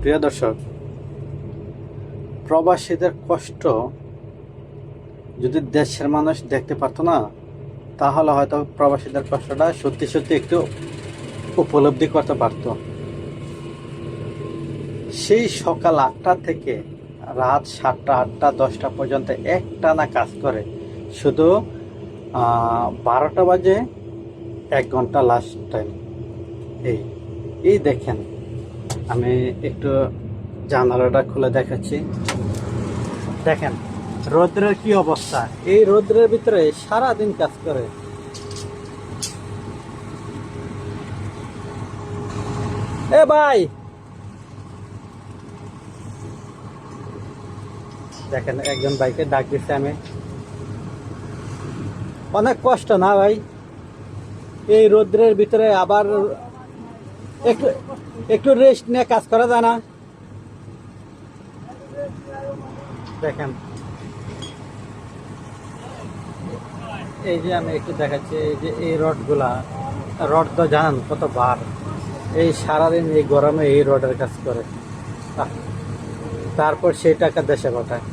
প্রিয় দর্শক, প্রবাসীদের কষ্ট যদি দেশের মানুষ দেখতে পারতো না, তাহলে হয়তো প্রবাসীদের কষ্টটা সত্যি সত্যি একটু উপলব্ধি করতে পারতো। সেই সকাল 8টা থেকে রাত 7টা 8টা 10টা পর্যন্ত একটানা কাজ করে, শুধু 12টা বাজে 1 ঘন্টা লাস্ট টাইম। এই এই দেখেন, আমি একটু জানালাটা খুলে দেখাচ্ছি। দেখেন রৌদ্রের কি অবস্থা। এই রৌদ্রের ভিতরে সারাদিন কাজ করে। এ ভাই দেখেন, একজন ভাইকে ডাক দিচ্ছে আমি। অনেক কষ্ট না ভাই, এই রৌদ্রের ভিতরে আবার একটু একটু রেস্ট নিয়ে কাজ করা যায় না? দেখেন, এই যে আমি একটু দেখাচ্ছি, এই যে এই রড তো জানেন কত বার। এই সারাদিন এই গরমে এই রডের কাজ করে, তারপর সেই টাকা দেশে পাঠায়।